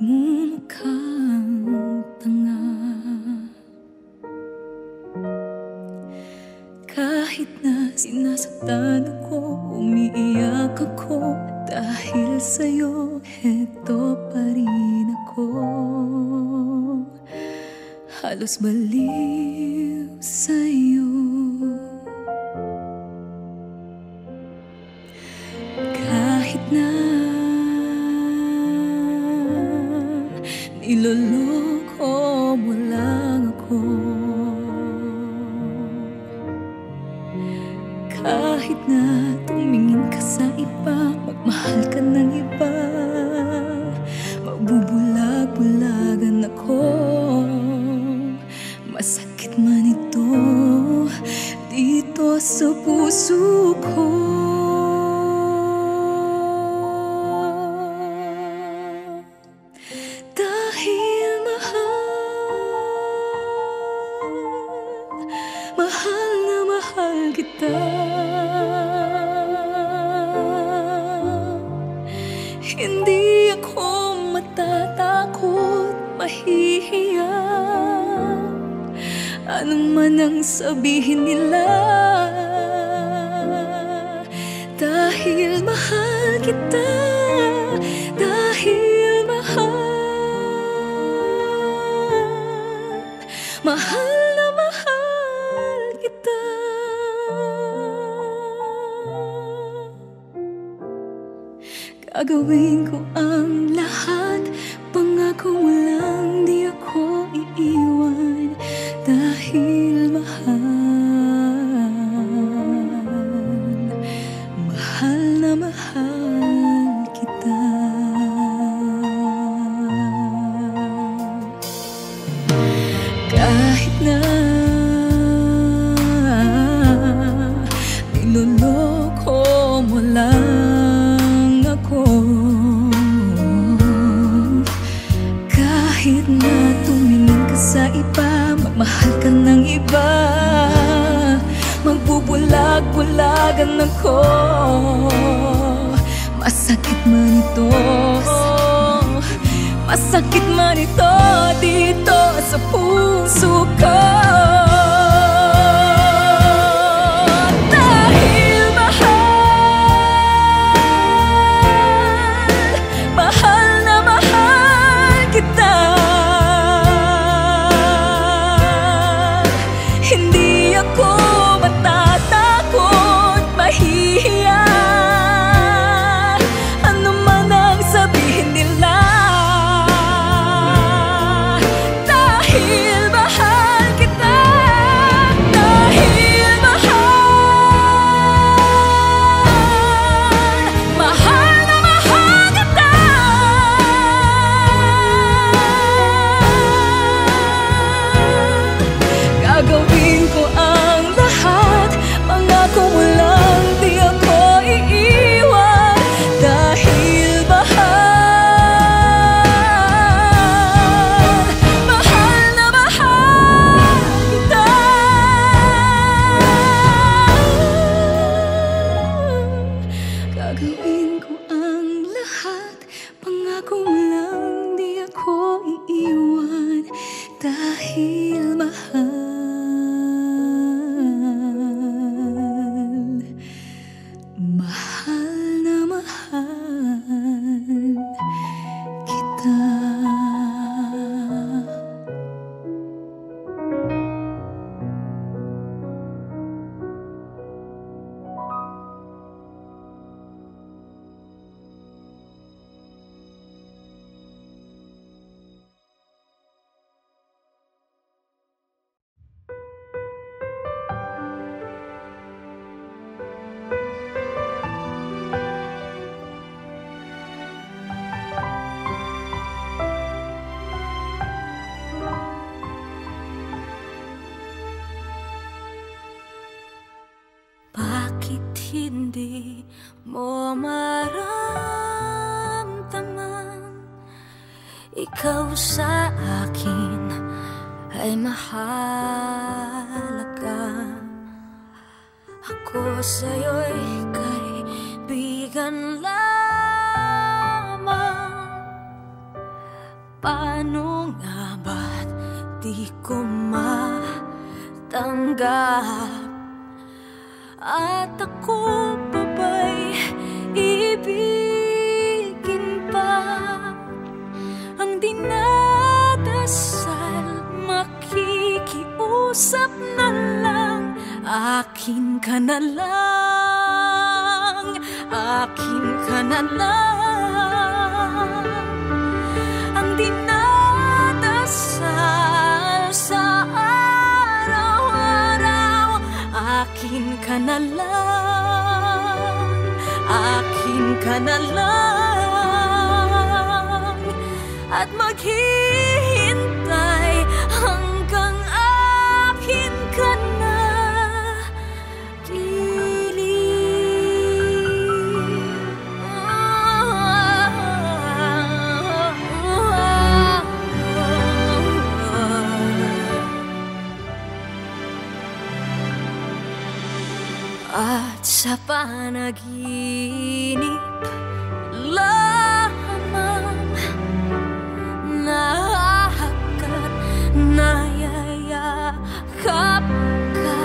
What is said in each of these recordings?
nagmumukhang tanga. Kahit na sinasaktan ako, umiiyak ako, dahil sa'yo, heto pa rin ako. Halos baliw sa'yo. Kahit na niloloko mo lang ako, kahit na tumingin ka sa iba, magmahal ka ng iba, magbubulag-bulagan ako. Masakit man ito dito sa puso ko. Dahil mahal na mahal kita. Hindi ako matatakot, mahihiya, anong man ang sabihin nila. Dahil mahal kita, dahil mahal na mahal kita. Gagawin ko ang lahat, pangako mo lang di ako iiwan. Dahil mahal na mahal kita. Kahit na niloloko mo lang ako, kahit na tumingin ka sa iba, magmahal ka ng iba, magbubulag-bulagan ako. Masakit man ito, masakit man ito dito sa puso ko. Dahil mahal na mahal kita. Hindi ako matatakot, mahihiya, ano man ang sabihin nila. Dahil mahal kita, dahil mahal na mahal kita. Gagawin ko ang lahat, pangako mo lang di ako iiwan. Dahil mahal na mahal kita. Gagawin ko ang lahat, pangako mo lang di ako iiwan. Dahil mahal na mahal kita. Bakit hindi mo maramdaman, ikaw sa akin ay mahalaga. Ako sa'yo'y kaibigan lamang, Paano nga ba't di ko matanggap? At ako pa ba'y ibigin pa? Ang dinadasal, makikiusap na lang. Akin ka na lang, akin ka na lang. Ang dinadasal sa araw-araw, akin ka na lang, akin ka na lang. At maghihintay hanggang akin ka na. At sa panaginip lamang nahahagat, nayayakap ka.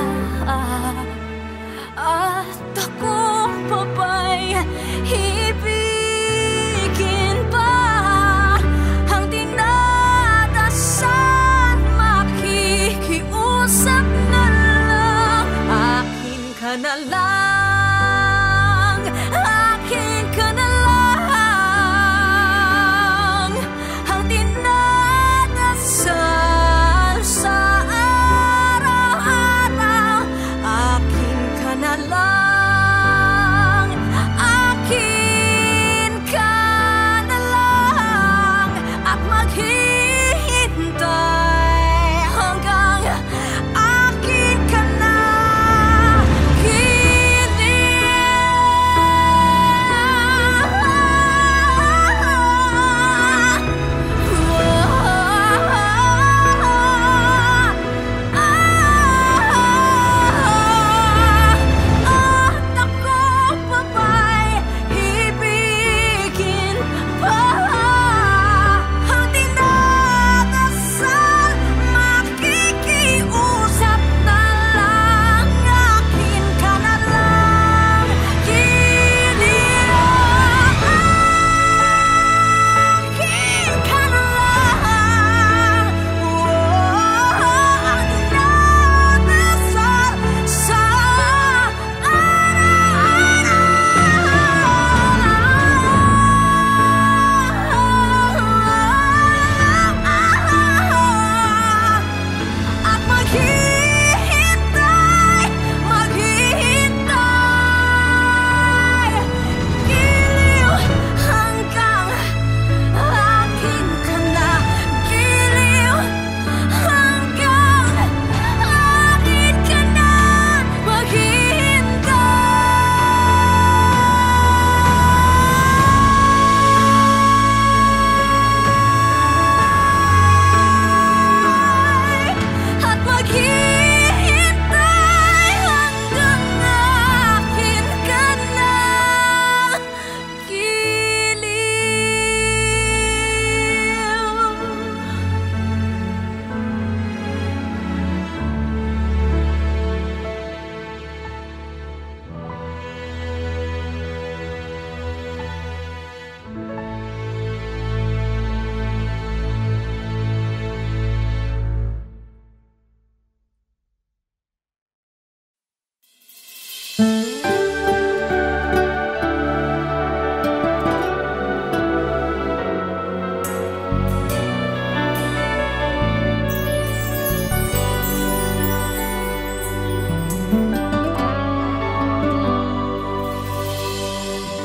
At ako pa ba'y ibigin pa? Ang dinadasal, makikiusap na lang. Akin ka na lang, akin ka na lang. Ang dinadasal sa araw-araw, akin ka na lang, akin ka na lang. At maghihintay hanggang akin ka na.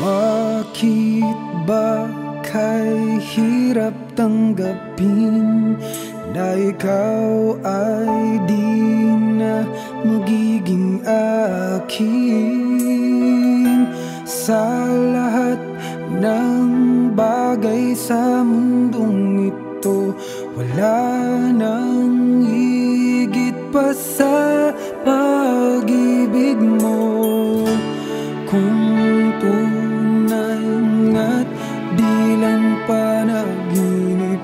Bakit ba kay hirap tanggapin na ikaw ay di na magiging akin? Sa lahat ng bagay sa mundong ito, wala nang higit pa sa pag-ibig mo. Kung tunay nga't di lang panaginip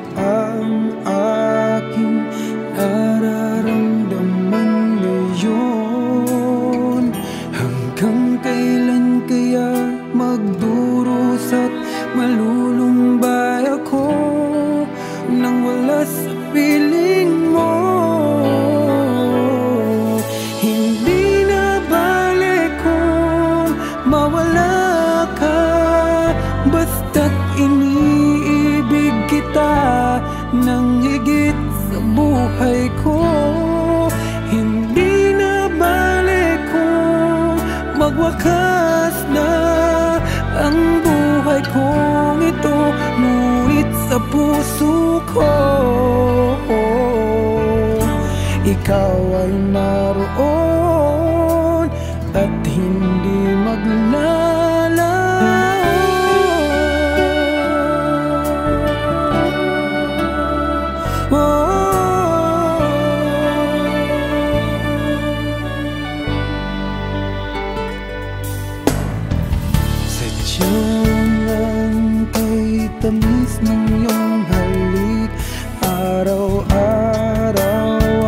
wakas na ang buhay kong ito, ngunit sa puso ko ikaw ay naroon at hindi maglalaho. Sadyang ang tamis ng iyong halik, araw-araw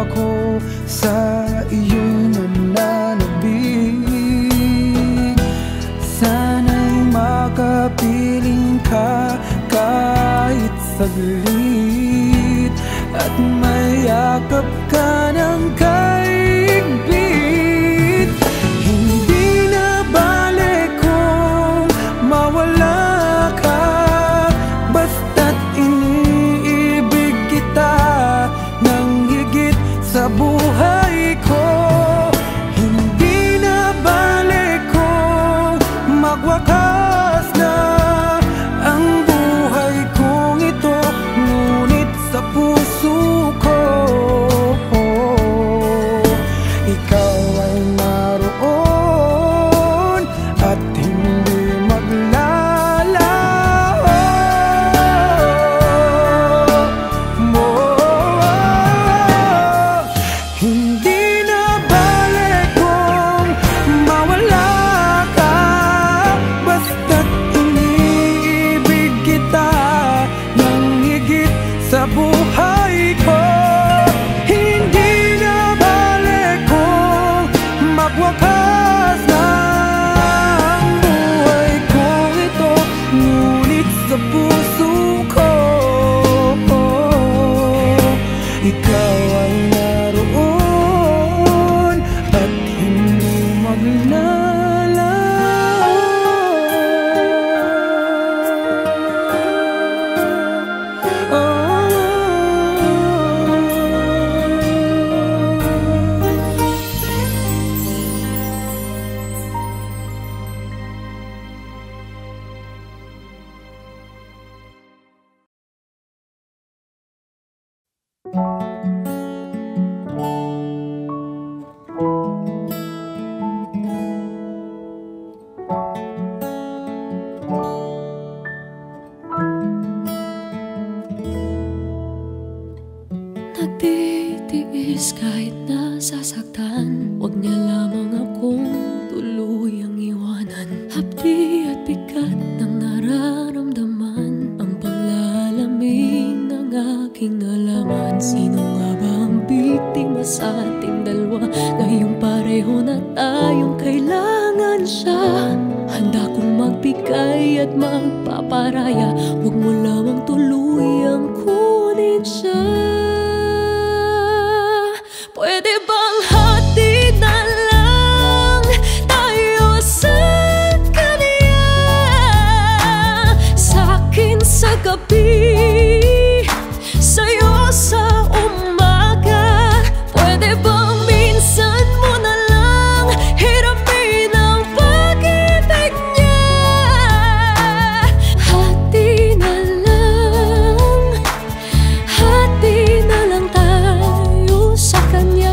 ako sa iyo nananabik. Sana'y makapiling ka kahit saglit, at mayakap ka ng kaigpit. Hindi na bale kung mawala ka, basta't iniibig kita ng higit sa buhay ko. Hindi na bale kung magwakas na ang buhay kong ito, ngunit sa puso ko ikaw ay naroon at hindi maglalaho. Hindi na bale kung mawala ka, basta't iniibig kita ng higit sa buhay ko. Hindi na bale kung magwakas na ang buhay kong ito, ngunit sa puso ko ikaw ay naroon at hindi maglalaho. Nagtitiis kahit nasasaktan, huwag niya lamang akong tuluyang iwanan. Hapdi at bigat ng nararamdaman, ang panglalamig ng aking nalaman. Sino nga ba ang biktima sa ating dalawa? Ngayong pareho na tayong kailangan siya. Handa kong magbigay at magpaparaya, huwag mo lamang tuluyang kunin siya. Pwede bang hati na lang tayo sa kanya, sa'kin sa gabi, sa'yo sa umaga? Pwede bang minsan mo na lang hiramin ang pag-ibig niya? Hati na lang tayo sa kanya.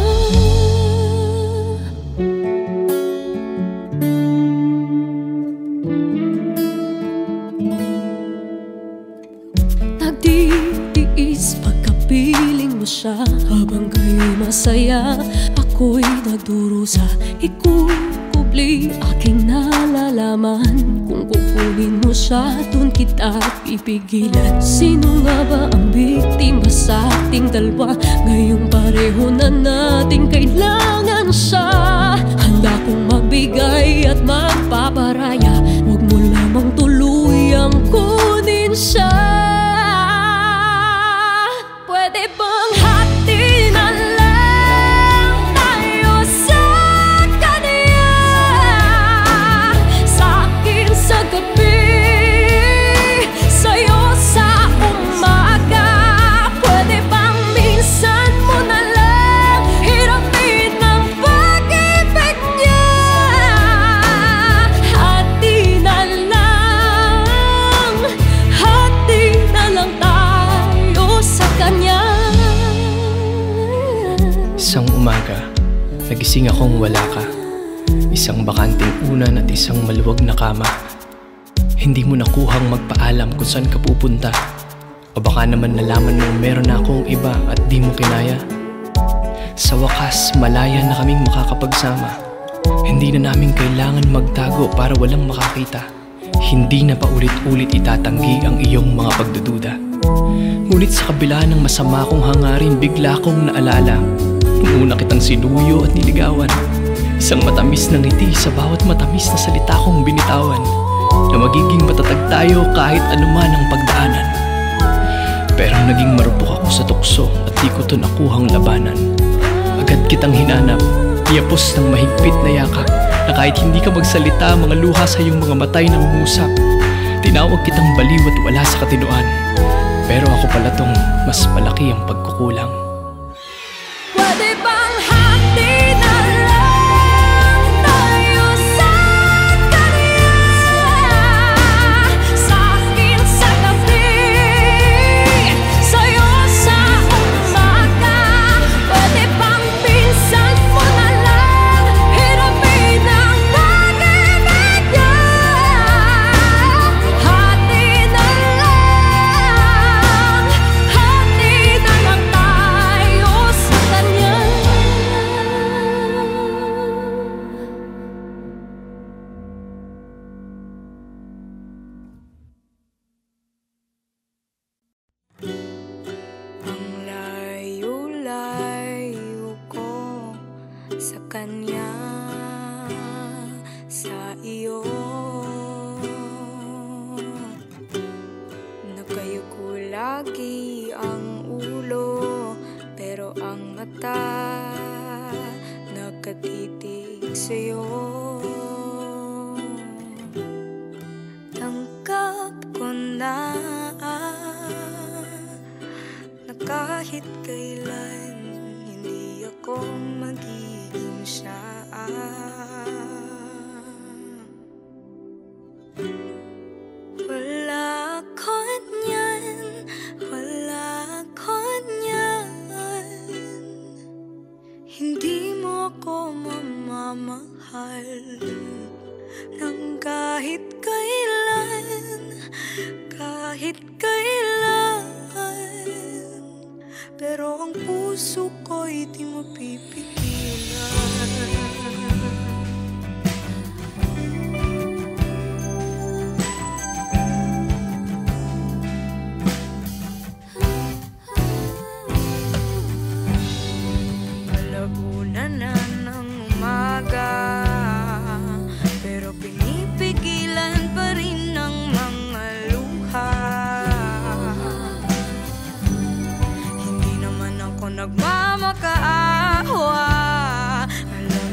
Nagtitiis pagkapiling mo siya, habang kayo'y masaya, ako'y nagdurusa. Ikukubli aking nalalaman, kung kukunin mo siya, dun kita pipigilan. Sino nga ba ang biktima sa ating dalawa? Ngayong pareho na nating kailangan siya. Handa kong magbigay at magpaparaya, huwag mo lamang tuluyang kunin siya. Pwede bang hati na lang tayo sa kanya, sa'kin sa gabi, sa'yo sa umaga? Pwede bang minsan mo na lang hiramin ang pag-ibig niya? Nagising akong wala ka. Isang bakanting unan at isang maluwag na kama. Hindi mo nakuhang magpaalam kung saan ka pupunta. O baka naman nalaman mo meron na akong iba at di mo kinaya. Sa wakas, malaya na kaming makakapagsama. Hindi na namin kailangan magtago para walang makakita. Hindi na paulit-ulit itatanggi ang iyong mga pagdududa. Ngunit sa kabila ng masama kong hangarin, bigla kong naalala nung una kitang sinuyo at niligawan. Isang matamis na ngiti sa bawat matamis na salita kong binitawan, na magiging matatag tayo kahit anuman ang pagdaanan. Pero naging marupok ako sa tukso at di ko to nakuhang labanan. Agad kitang hinanap, iapos ng mahigpit na yakap, na kahit hindi ka magsalita, mga luha sa iyong mga matay na umusap. Tinawag kitang baliw at wala sa katinuan, pero ako pala tong mas malaki ang pagkukulang. Pwede bang hati na lang tayo sa kanya? Sa akin sa gabi, sa'yo sa umaga. Pwede bang pinsan mo na lang hirapin ang pag-ibig niya? Hati na lang tayo sa kanya. Ang layo-layo ko sa kanya, sa iyo. Nakayuko lagi ang ulo, pero ang mata nakatitig sa'yo. Tanggap ko na kahit kailan hindi ako magiging siya. Wala ko niyan, wala ko niyan. Hindi mo ako mamamahal ng kahit kailan, kahit kailan. Pero ang puso ko'y di mo pipigilan. Alauna na ng umaga, pero pinipigilan pa rin ng mga luha. Hindi naman ako nagmamakaawa. Alam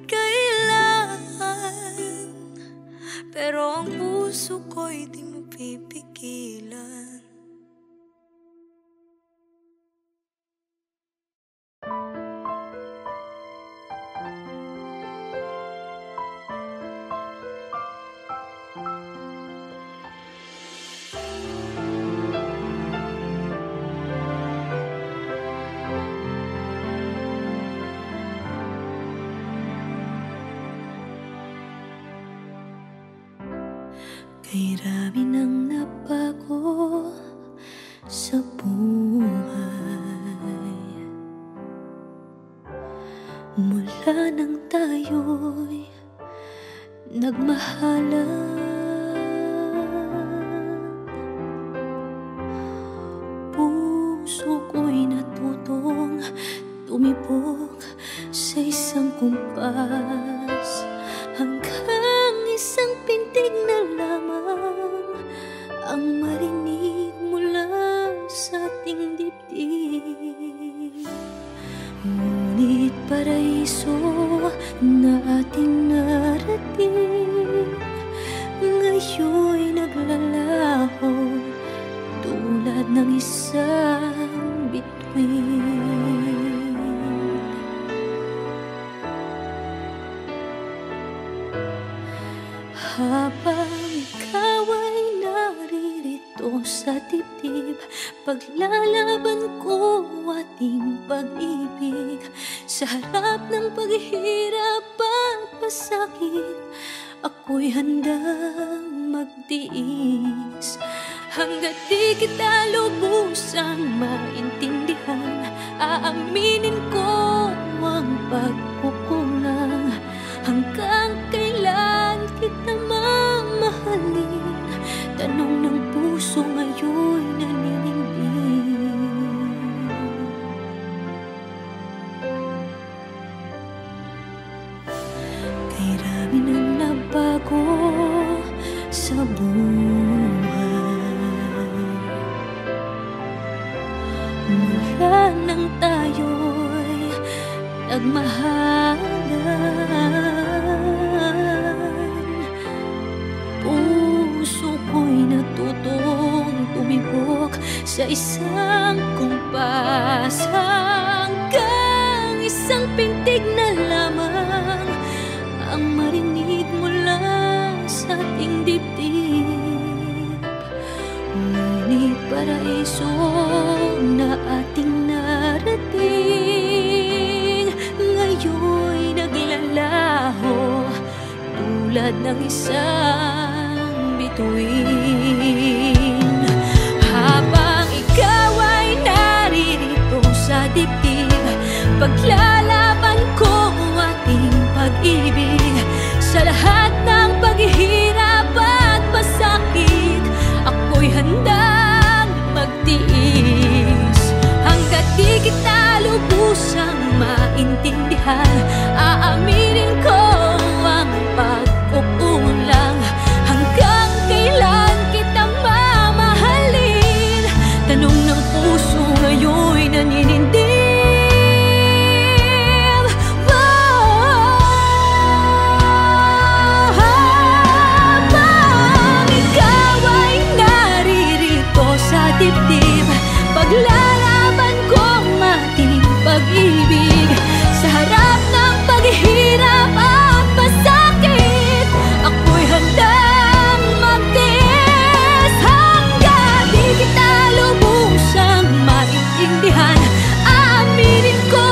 kailan, pero ang puso ko'y di mo pipigilan. Kay rami nang nabago sa buhay, mula nang tayo'y nagmahalan. Puso ko'y natutong tumibok sa isang kumpas, hanggang isang pintig na lamang ang marinig mula sa ating dibdib. Ngunit paraiso na ating narating, ngayon'y naglalaho tulad ng isang bituin. Habang ikaw ay naririto sa dibdib, paglalaban ko ating pag-ibig. Sa harap ng paghihirap at pasakit, ako'y handang magtiis. Hanggat di kita lubusang maintindihan, aaminin ko ang pagkukulang. Hanggang kailan kita mamahalin? Tanong ng puso ngayon'y naninindig. Kay rami nang nabago sa buhay, mula nang tayo'y nagmahalan. Puso ko'y natutong tumibok sa isang kumpas, hanggang isang pintig na lamang ang marinig mula sa ating dibdib. Ngunit paraiso na ating narating, ngayon'y naglalaho tulad ng isang bituin. Habang ikaw ay naririto sa dibdib, paglalaban ko ating pag-ibig. Sa lahat ng paghihirap at pasakit, ako'y handang magtiis. Hanggat di kita lubusang maintindihan, aaminin ko ang pagkukulang. Hanggang kailan kita mamahalin? Tanong ng puso ngayon'y naninindig. Habang ikaw ay naririto sa dibdib, paglalaban kong ating pag-ibig. Sa harap ng paghihirap at pasakit, ako'y handang magtiis. Hanggang di kita lubusang maintindihan, aaminin ko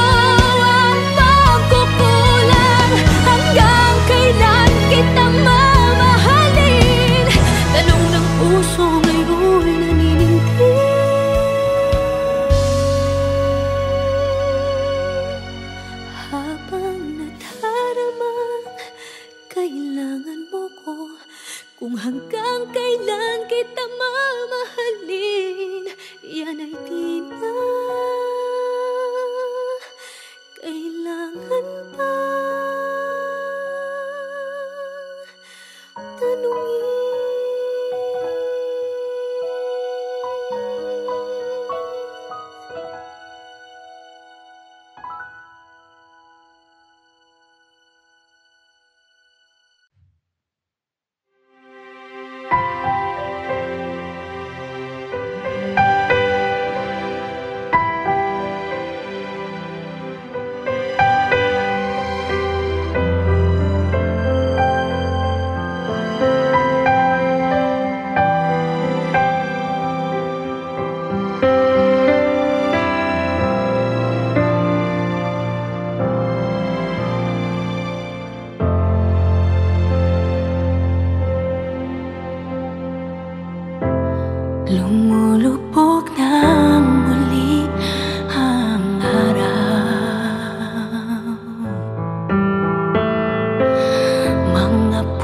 ang pagkukulang. Hanggang kailan kita mamahalin? Tanong ng puso ngayon'y naninindig. Habang nadaramang kailangan mo ko, kung hanggang kailan kita mamahalin, yan ay di na kailangan pa tanungin.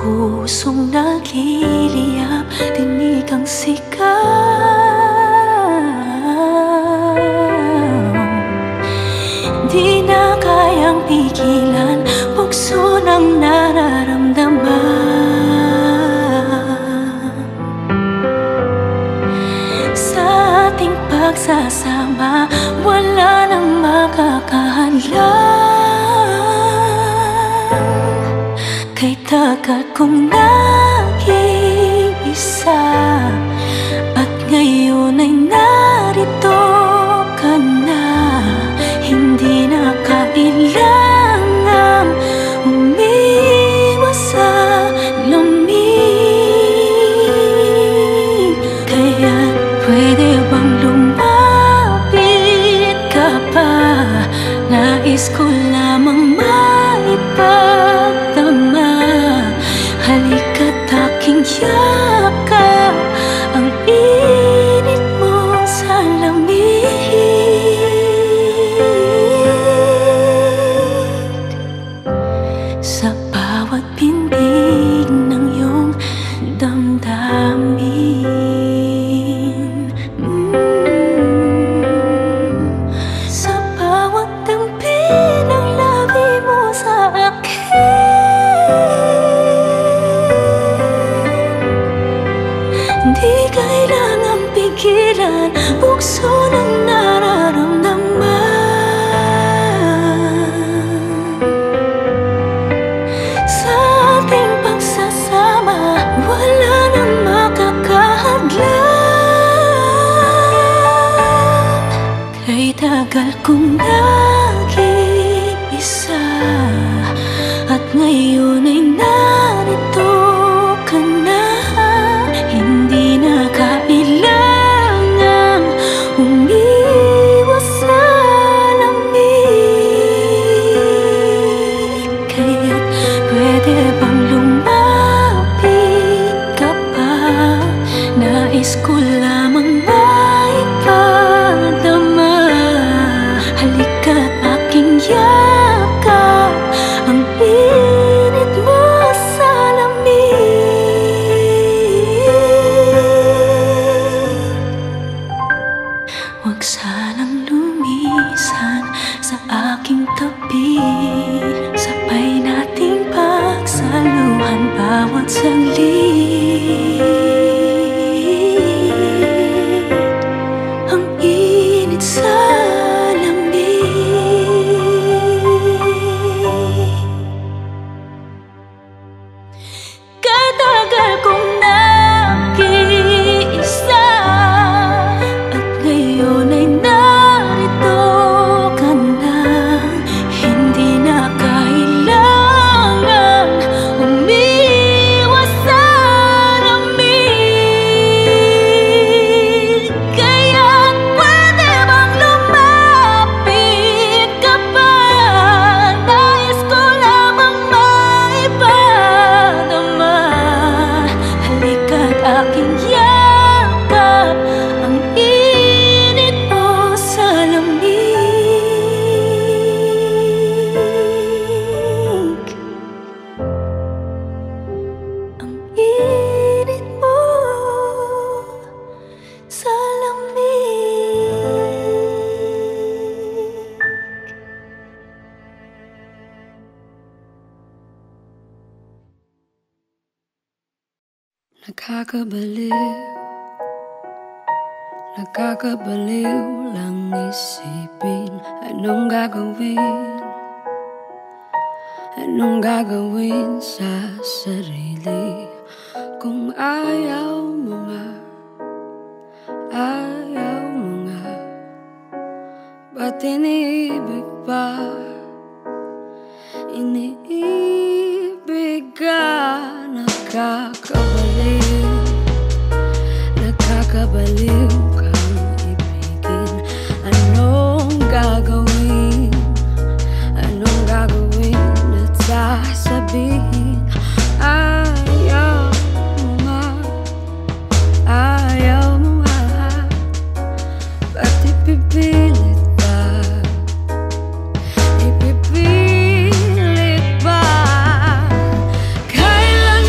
pusong nagliliyab, tinig ang sigaw. Di na kayang pigilan, bugso ng nararamdaman. Sa ating pagsasama, wala nang makakahadlang. Kay tagal kong nag-iisa, at ngayon ay narito ka na. Hindi na kailangang umiwas sa lamig. Kaya't pwede bang lumapit ka pa? Nais ko lamang maipagdama. Halika't aking yakap, ang init mo sa lamig. Sa bawat pindig ng iyong damdamin, sa bawat dampi ng labi mo sa akin. Di kailangang pigilan, bugso ng nararamdaman. Sa ating pagsasama, wala nang makakahadlang. Kay tagal kong nag-iisa, at ngayon ay narito ka na. Hindi na kailangang umiwas sa lamig. Kaya't pwede bang lumapit ka pa? Nais ko lamang maipadama. Halika't aking yakap, ang init mo sa lamig. Huwag sanang lumisan sa aking tabi, sabay nating pagsaluhan bawat saglit. Ang init sa lamig. Katagal kong nag-iisa, at ngayon ay narito ka na. Hindi na kailangang umiwas sa lamig. Kaya't pwede bang lumapit ka pa? Nais ko lamang maipadama. Halika't aking yakap, ang init mo sa lamig. Ang init mo sa lamig. Nakakabaliw lang isipin anong gagawin sa sarili kung ayaw mo nga. Ba't iniibig pa? Iniibig ka. Nakakabaliw kang ibigin. Anong gagawin at sasabihin? Ayaw mo nga. Ba't ipipilit ba? Kailan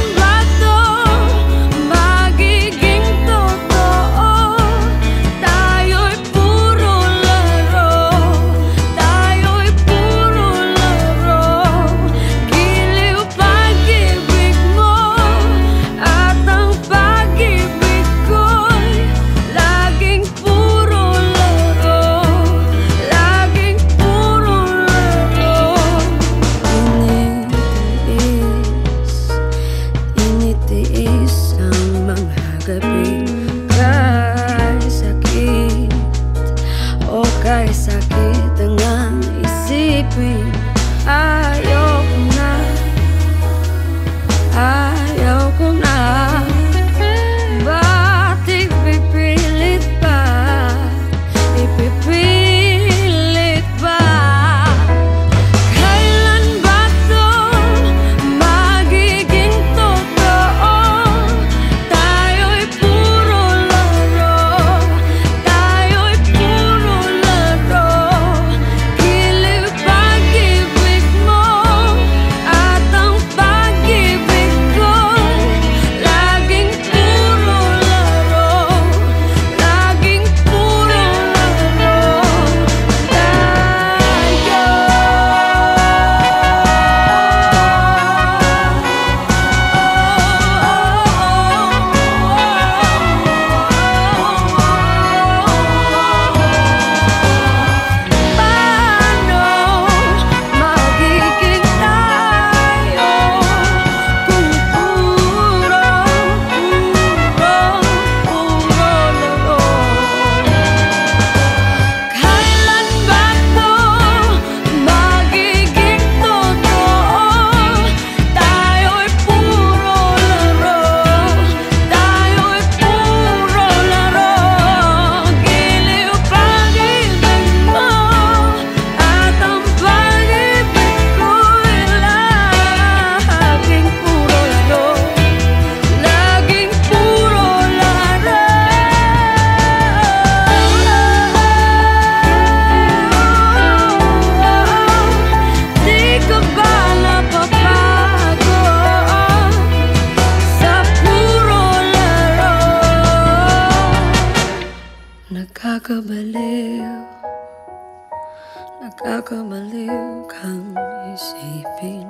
Nakabaliw kang isipin.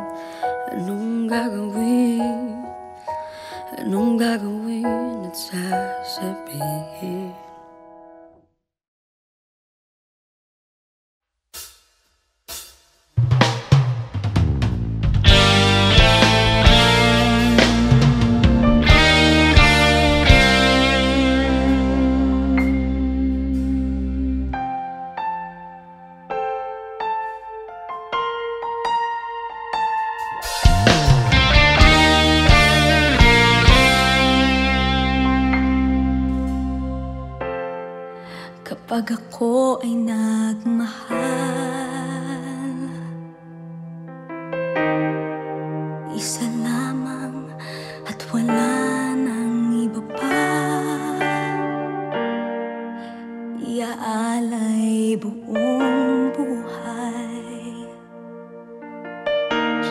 Anong gagawin? Anong gagawin at sasabihin? Kapag ako ay nagmahal, isa lamang at wala nang iba pa. Iaalay buong buhay,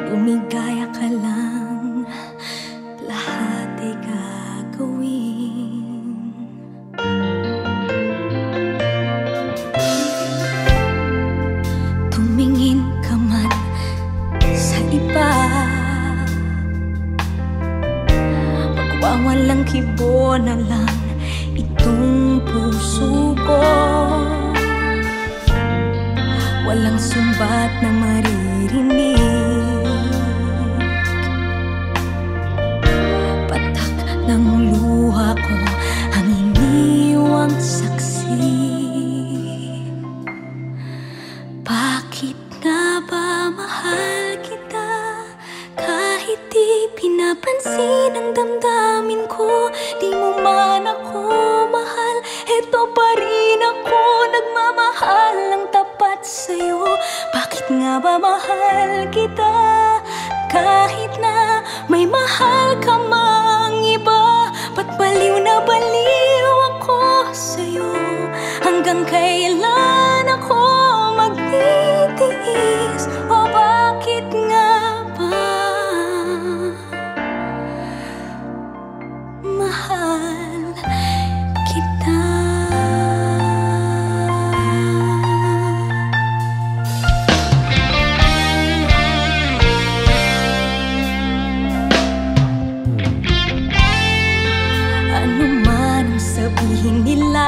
lumigaya ka lang, lahat ay gagawin. Tumingin ka man sa iba, magwawalang kibo na lang itong puso ko. Walang sumbat na maririnig, patak ng luha ko ang iniwang saksi. Bakit nga ba mahal kita? Kahit di pinapansin ang damdamin ko, di mo man ako mahal, eto pa rin ako nagmamahal ng tapat sa'yo. Bakit nga ba mahal kita? Kahit na may mahal ka mang iba, ba't baliw na baliw ako sa'yo? Hanggang kailan ako magtitiis? O bakit nga ba mahal kita? Ano man ang sabihin nila,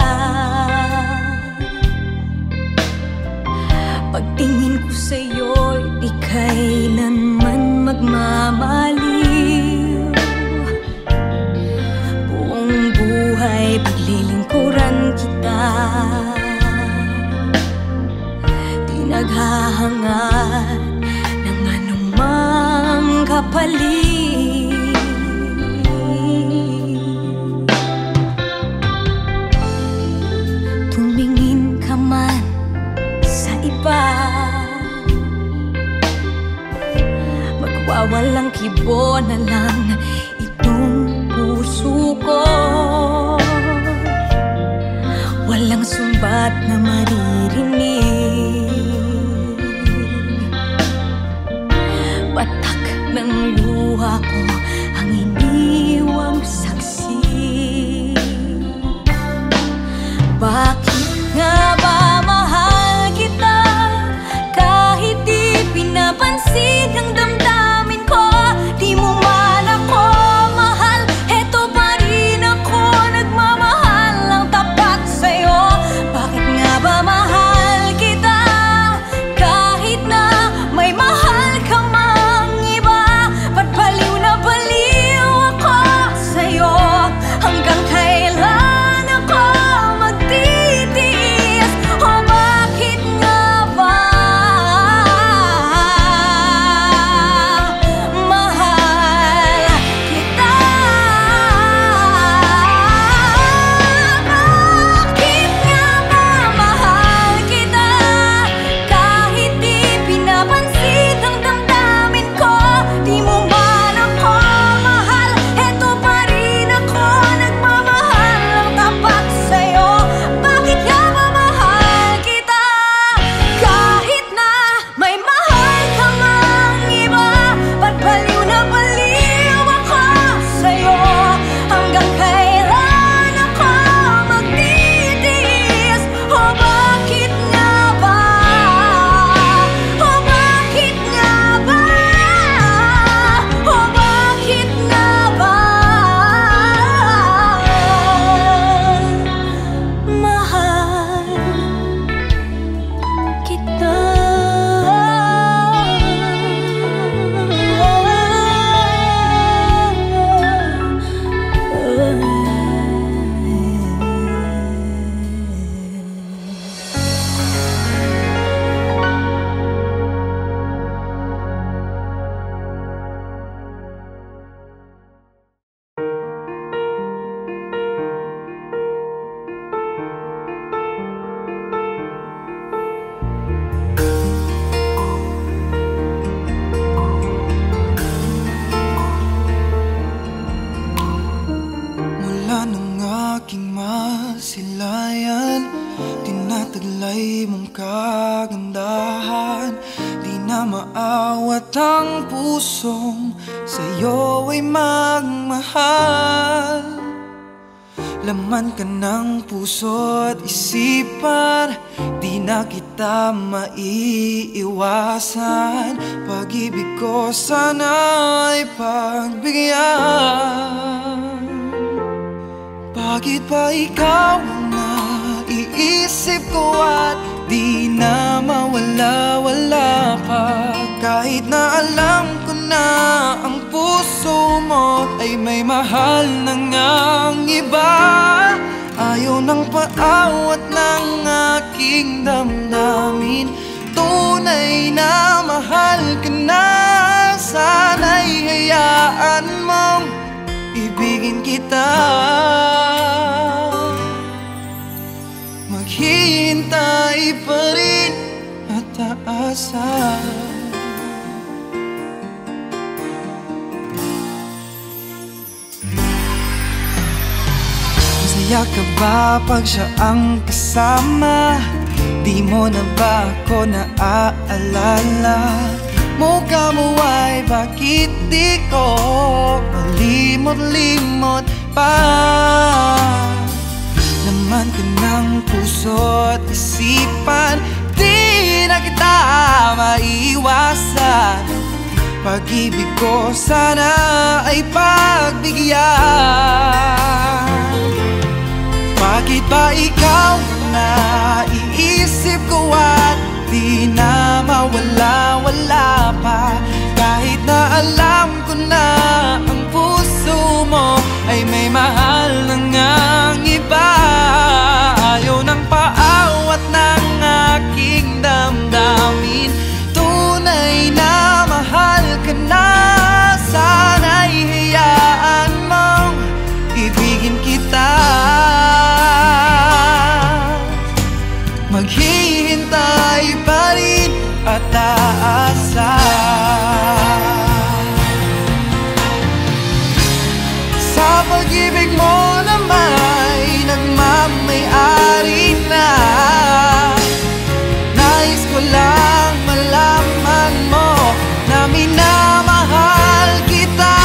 pagtingin ko sa'yo'y di kailanman magmamaliw. Buong buhay paglilingkuran kita, di naghahangad ng anumang kapalit. Tumingin ka man sa iba, magwawalang kibo na lang itong puso ko. Walang sumbat na maririnig, patak ng luha ko ang iniwang saksi. Bakit nga ba mahal kita? Kahit di pinapansin ang damdamin ko, di mo man ako mahal, eto pa rin ako nagmamahal ng tapat sa'yo. Bakit nga ba mahal kita? Kahit na may mahal ka mang iba, ba't baliw na baliw kulay mong kagandahan, di na maawat ang pusong sa'yo ay magmahal. Laman ka ng puso at isipan, di na kita maiiwasan. Pag-ibig ko sana ay pagbigyan. Bakit ba ikaw ang naiisip ko at di na mawala-wala pa? Kahit na alam ko na ang puso mo ay may mahal na ngang iba. Ayaw ng paawat ng aking damdamin, tunay na mahal ka na. Sana'y hayaan mong ibigin kita. Maghihintay pa rin at aasa. Masaya ka ba pag siya ang kasama? Di mo na ba ako naaalala? Mukha mo ay bakit di ko malimot-limot pa? Laman ka ng puso at isipan, di na kita maiwasan. Pag-ibig ko sana ay pagbigyan. Bakit ba ikaw na iisip ko at di na mawala-wala pa? Kahit na alam ko na ang puso mo ay may mahal na ngang iba. Ayaw ng paawat ng aking damdamin, tunay na mahal ka na. Sana'y hayaan mong ibigin kita. Maghihintay pa rin at aasa. Sa pag-ibig mo na may nagmamay-ari na, nais ko lang malaman mo na minamahal kita.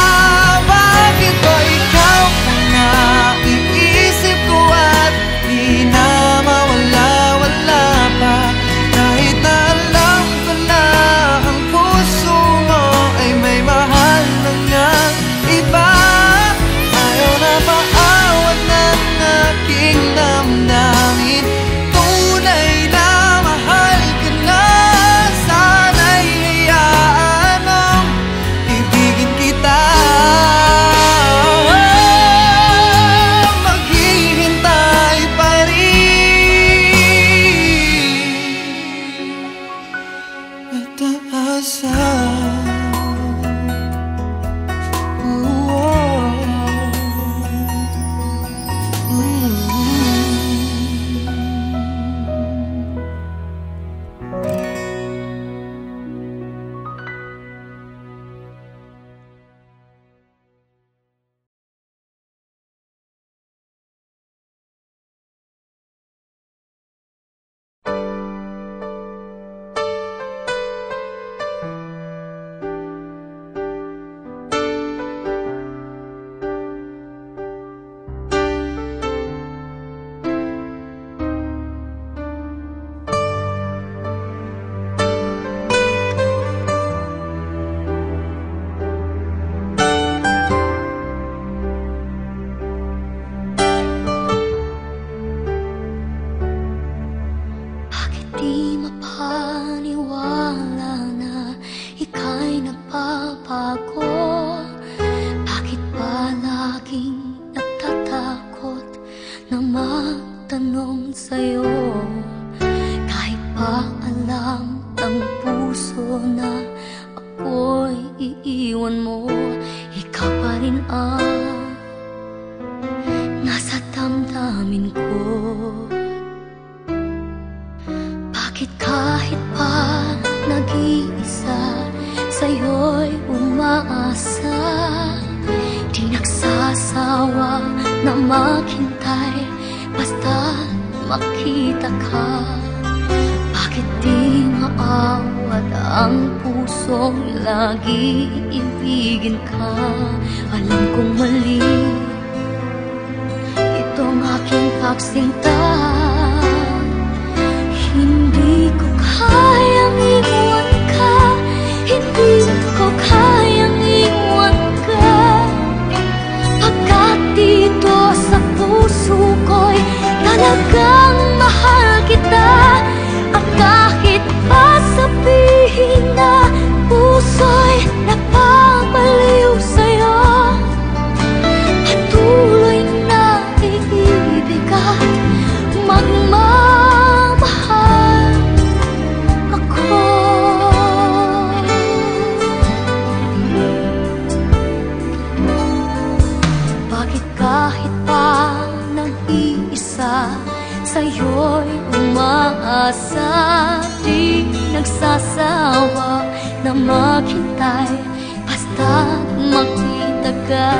Bakit ba ikaw ang naiisip ko at di na mawala-wala pa? Kahit na alam ko na ang puso mo ay may mahal na ngang iba. Ayaw na paawat ng aking damdamin, tunay na mahal ka na. Sana'y hayaan mong ibigin kita. Maghihintay pa rin at aasa. Di mapaniwala na ika'y nagbabago. Bakit ba laging natatakot na magtanong sa'yo? Kahit pa alam ng puso na ako'y iiwan mo, ikaw pa rin ang nasa damdamin ko. Bakit kahit pa nag-iisa sa'yo'y umaasa, di nagsasawa na maghintay basta makita ka. Bakit di maawat ang pusong lagi ibigin ka? Alam kong mali itong aking pagsinta. Hindi ko kayang iwan ka, hindi ko kayang iwan ka. Pagkat dito sa puso ko'y talagang mahal kita. At kahit pa sabihin na puso'y napapaliw sa'yo, patuloy na iibig at magmamahal ako. Bakit kahit pa nag-iisa sa'yo'y umaasa, di nagsasawa na maghintay basta't makita ka.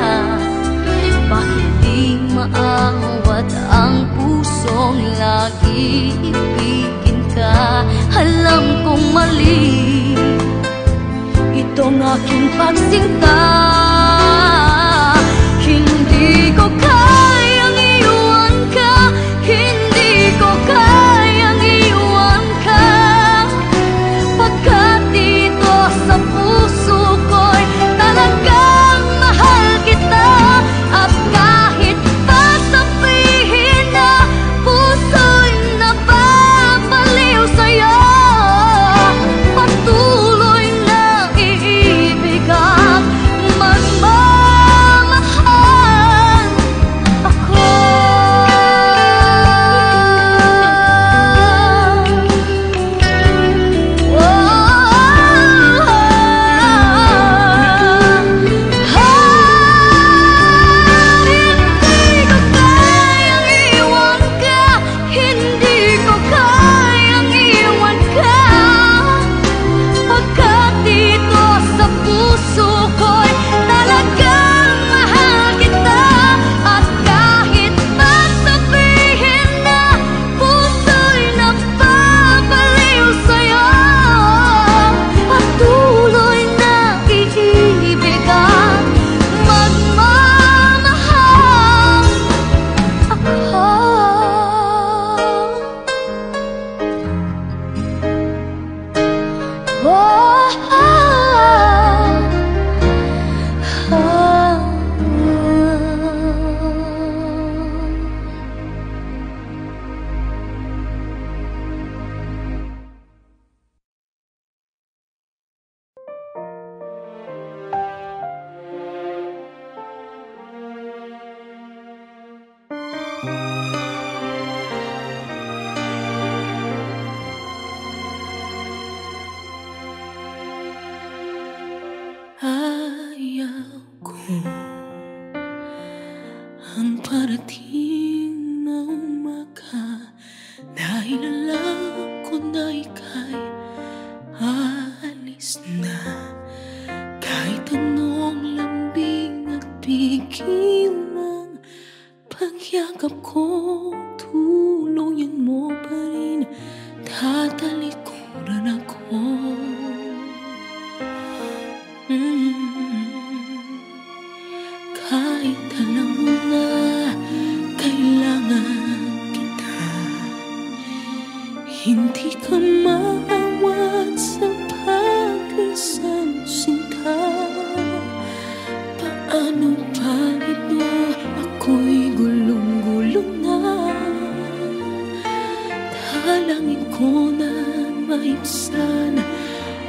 Bakit di maawat ang pusong lagi ibigin ka? Alam kong mali itong aking pagsinta. Hindi ko kayang iwan ka, hindi ko kayang iwan ka. Pagkat dito sa puso ko'y talagang mahal kita. At kahit pa sabihin na puso'y napapaliw sa'yo, patuloy na iibig at magmamahal ako. Hindi ko kayang iwan ka, pagkat dito sa puso ko'y talagang mahal kita. At kahit pa sabihin na puso'y napapaliw sa'yo, patuloy na iibig at magmamahal ako. Ayaw ko ang parating na umaga, dahil alam ko na ika'y aalis na. Kahit anong lambing at pigil ng pagyakap ko, tuluyan mo pa rin, tatalikuran ako. Kahit alam mo na kailangan kita, hindi ka maawat sa pag-isang sinta. Paano pa ito? Ako'y gulong-gulong na. Dalangin ko na maibsan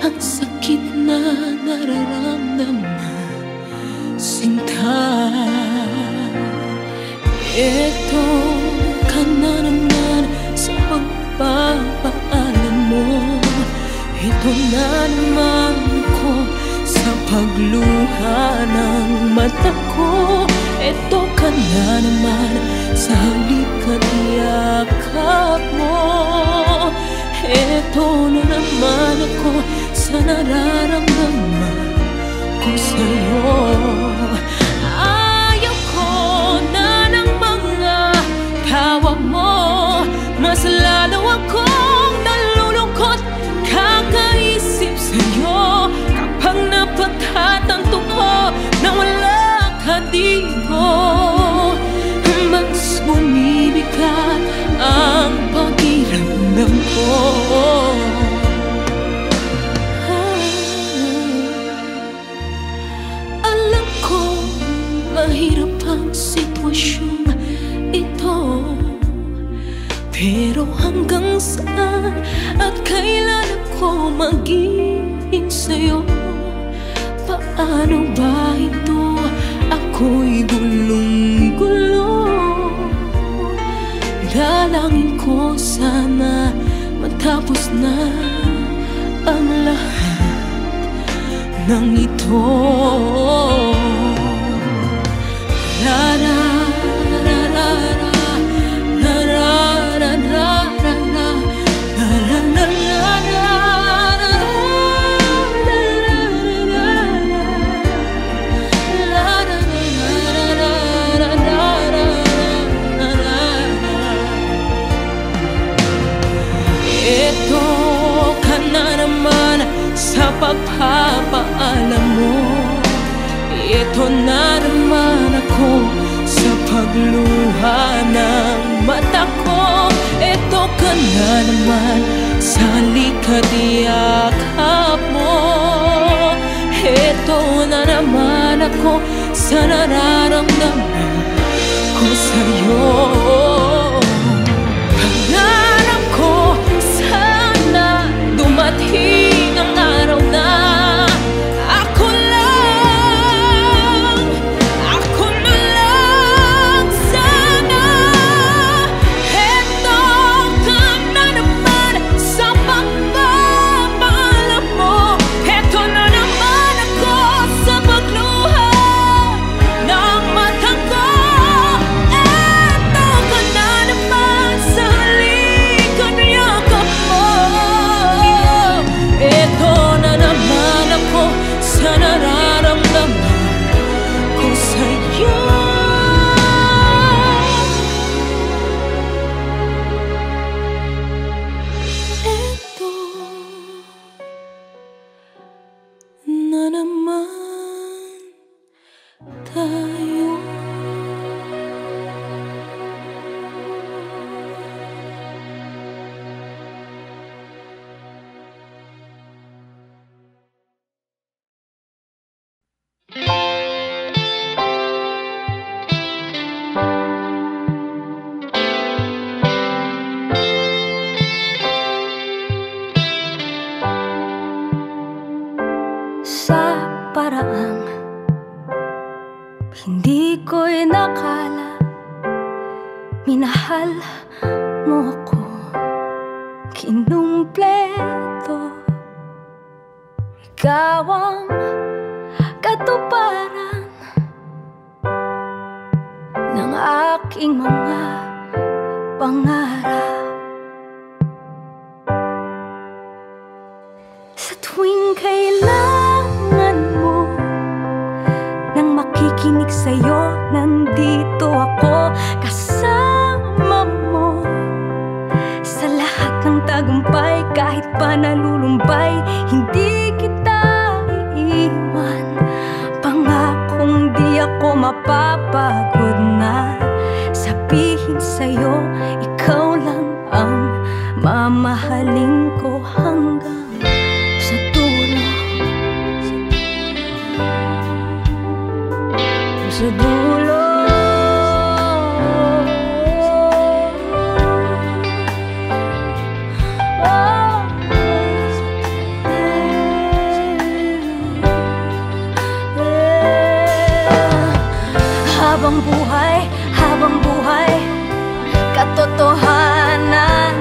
ang sakit na nararamdaman, sinta. Ito ka na naman sa pagpapaalam mo. Ito na naman ko sa pagluha ng mata ko. Ito ka na naman sa halik at yakap mo. Ito na naman ako sa nararamdaman ko sa'yo. Ayaw ko na ng mga tawag mo, mas lalo akong nalulungkot. Alam ko, mahirap ang sitwasyong ito, pero hanggang saan at kailan ako maging sa'yo? Paano ba ito? Ako'y gulong-gulo. Dalangin ko sana matapos na ang lahat ng ito. Ito ka na naman sa pagpapaalam mo. Ito na naman ako sa pagluha ng mata ko. Ito ka na naman sa likod yakap mo. Ito na naman ako sa nararamdaman ko sa'yo. Pangarap ko sana dumating ang araw na ako na lang sana. Eto ka na naman sa pagpapaalam mo. Eto na naman ako sa pagluha ng mata ko. Eto ka na naman sa likod yakap mo. Eto na naman ako sa nararamdaman ko sa'yo. Eto na naman tayo. Sa paraang hindi ko inakala, minahal mo ako, kinumpleto. Ikaw ang katuparan ng aking mga pangarap. Sa tuwing kailangan mo nang makikinig sa'yo, nandito ako kasama mo. Sa lahat ng tagumpay, kahit pa nalulumbay, hindi kita iiwan. Pangakong di ako mapapagod na sabihin sa'yo, ikaw lang ang mamahalin ko hanggang sa dulo. Sa dulo. Habang buhay, katotohanan,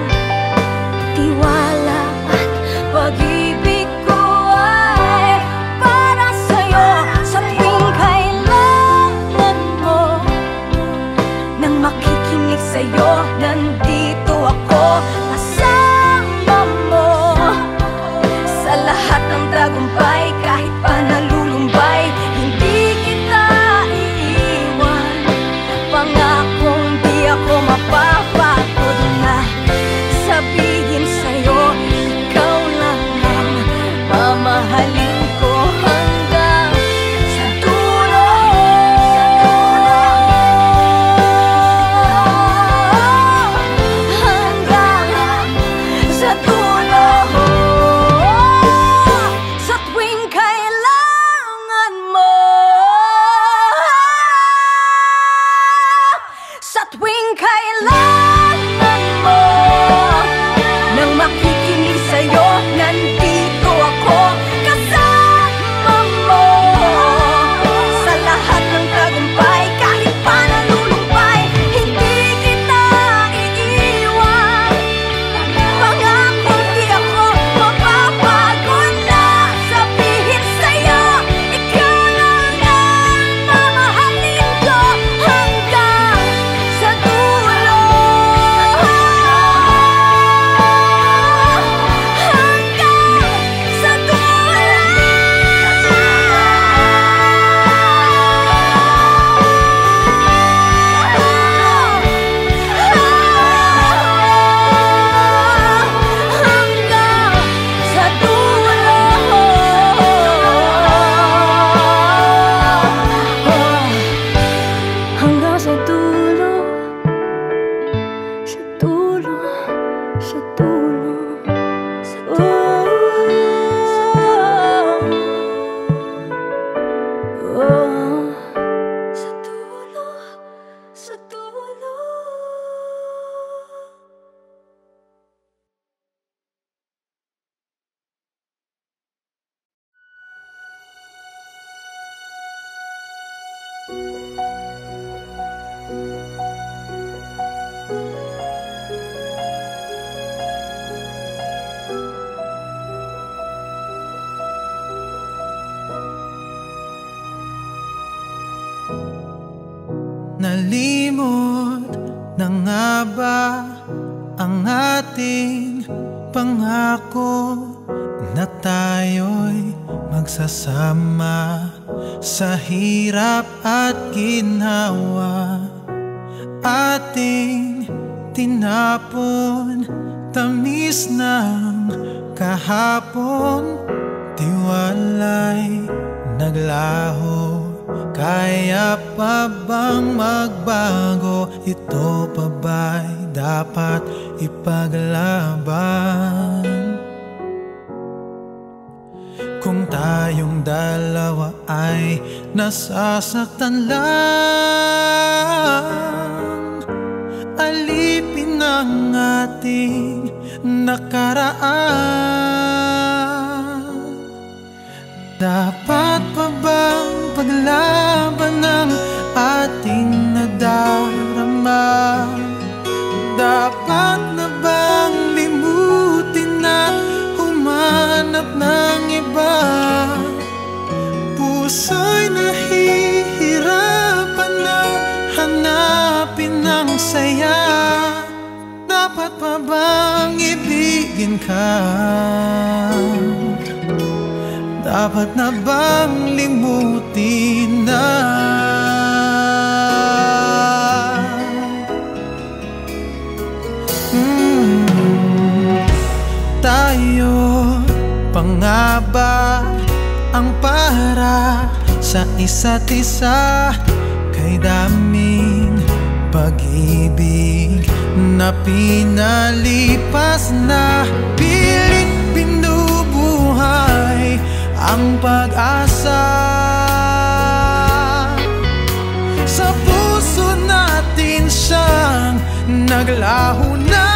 tiwala at pag-ibig ko ay para sa'yo. Sa tuwing kailangan mo nang makikinig sa'yo, nandito ako kasama mo. Sa lahat ng tagumpay, kahit pa nalulumbay, hindi kita iiwan. Pangakong di ako mapapagod Nalimot na nga ba ang ating pangako na tayo'y magsasama sa hirap at ginhawa? Ating tinapon, tamis ng kahapon, tiwala'y naglaho. Kaya pa bang magbago? Ito pa ba'y dapat ipaglaban? Kung tayong dalawa ay nasasaktan lang, alipin ang ating nakaraan. Dapat pa bang paglaban ng ating nadarama? Dapat na bang limutin at humanap ng iba? Puso'y nahihirapan na hanapin ang saya. Dapat pa bang ibigin ka? Dapat na bang limutin na? Tayo pa nga ba ang para sa isa't isa? Kay daming pag-ibig na pinalipas na, pilit binubuhay ang pag-asa. Sa puso natin siyang naglaho na.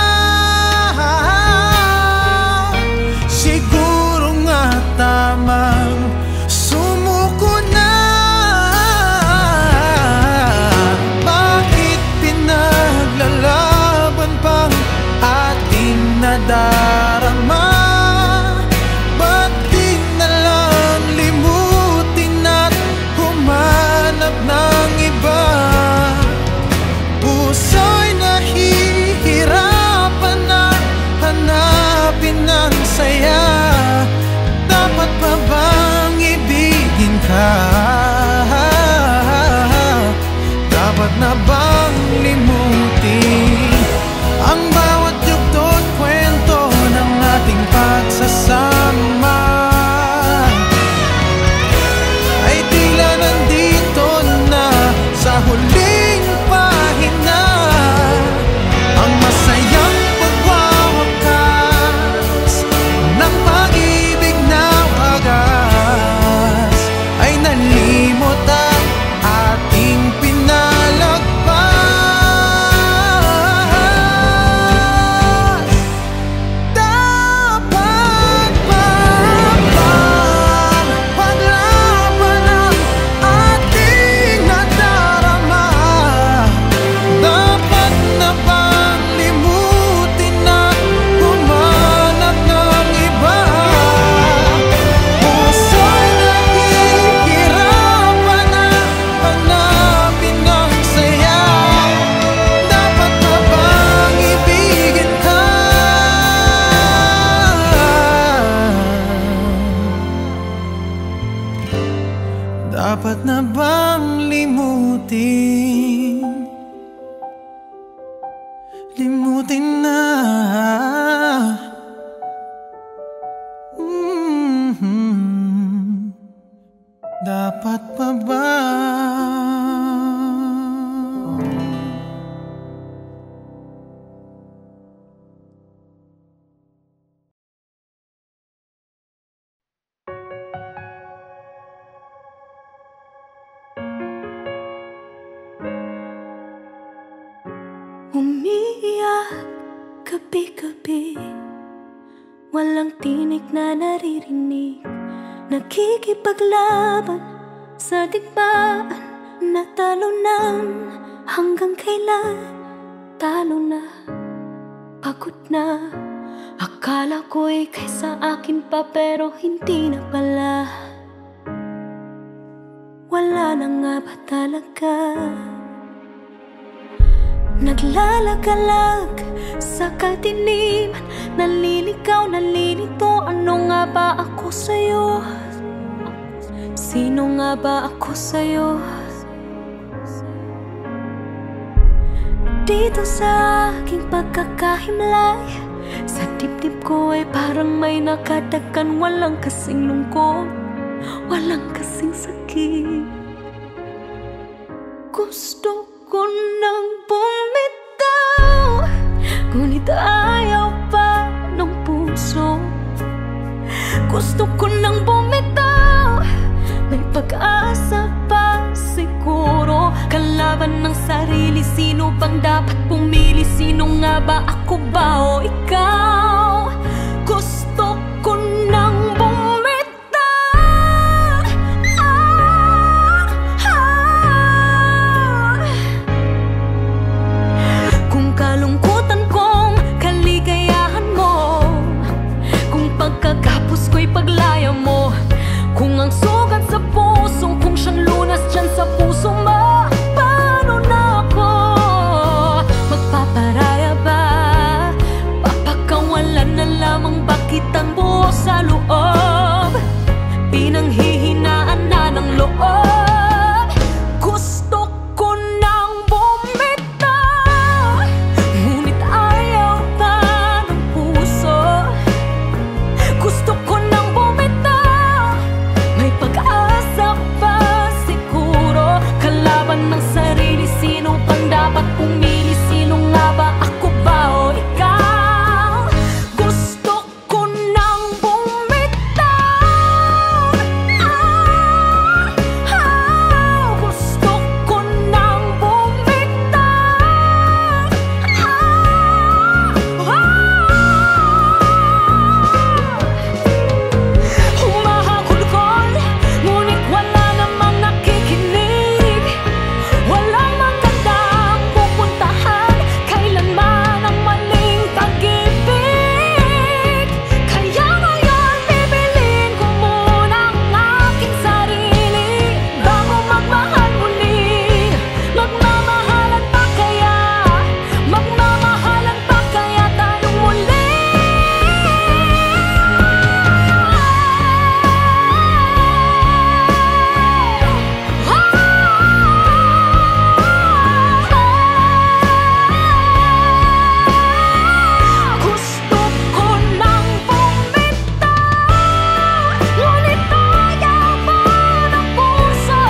Siguro nga tamang sumuko na. Bakit pinaglalaban pang ating nadarama? Saya, dapat pa bang ibigin ka? Dapat na bang limutin ang bawat yugto at kwento ng ating pagsasama? Ay tila nandito na sa huling pahina ang masayang pagwawakas ng pag-ibig na wagas. Ay nalimot ang ating pinalagpas. Dapat pa bang paglaban ang ating nadarama? Dapat na bang limutin na humanap ng iba? Puso'y nahihirapan na hanapin ang saya. Dapat pa bang ibigin ka? Dapat na bang limutin? Limutin na. Dapat pa ba? Umiiyak gabi-gabi, walang tinig na naririnig. Nakikipaglaban sa digmaan na talunan? Hanggang kailan? Talo na, pagod na. Akala ko'y kaysa akin pa, pero hindi na pala. Wala na nga ba talaga? Naglalagalag sa kadiliman, naliligaw, nalilito. Ano nga ba ako sa'yo? Sino nga ba ako sa'yo? Dito sa aking pagkakahimlay, sa dibdib ko ay parang may nakadagan. Walang kasing lungkot, walang kasing sakit. Gusto ko nang bumitaw, ngunit ayaw pa ng puso. Gusto ko nang bumitaw, may pag-asa pa siguro. Kalaban ng sarili, sino bang dapat pumili? Sino nga ba, ako ba o ikaw? Gusto ko nang bumitaw. Kung kalungkutan kong kaligayahan mo, kung pagkagapos ko'y paglaya mo, kung ang sugat sa puso, kung siyang lunas dyan sa puso mo, paano na ako magpaparaya ba? Papakawalan na lamang ba kitang buo sa loob? Pinanghihinaan na ng loob. Gusto ko nang bumitaw, ngunit ayaw pa ng puso. Gusto ko nang bumitaw, may pag-asa pa siguro. Kalaban ng sarili, sino pang dapat pumili? Sino nga ba, ako ba o ikaw? Gusto ko nang bumitaw. Gusto ko nang bumitaw. Humahagulgol, ngunit wala namang nakikinig. Walang magandang pupuntahan, kailanman ang maling pag-ibig. Kaya ngayon bibilin ko muna ang aking sarili bago magmahal muli. Magmamahalan pa kaya? Magmamahalan pa kaya tayong muli? Gusto ko nang bumitaw, ngunit ayaw pa ng puso.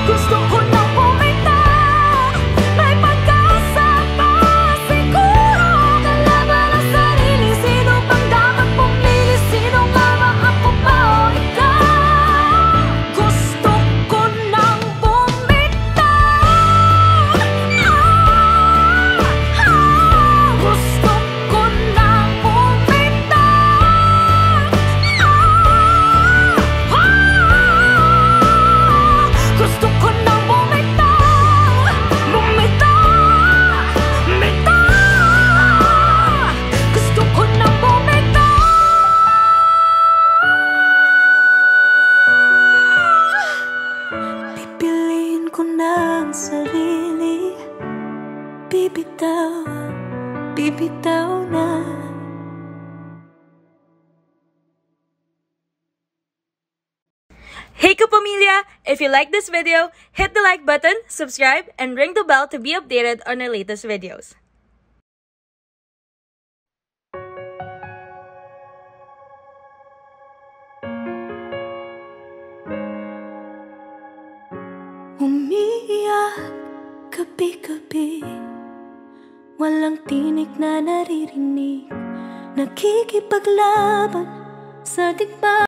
Gusto ko nang bumitaw, may pag-asa pa siguro. Kalaban ang sarili, sino bang dapat pumili? Sino nga ba, ako ba o ikaw? Gusto ko nang bumitaw. Gusto ko nang bumitaw. Gusto ko nang bumitaw. Bumitaw, bumitaw. Gusto ko nang bumitaw. Pipiliin ko na ang sarili. Bibitaw, bibitaw na. Hey Kapamilya! If you like this video, hit the like button, subscribe, and ring the bell to be updated on our latest videos. Umiiyak gabi-gabi, walang tinig na naririnig. Nakikipaglaban sa digmaan.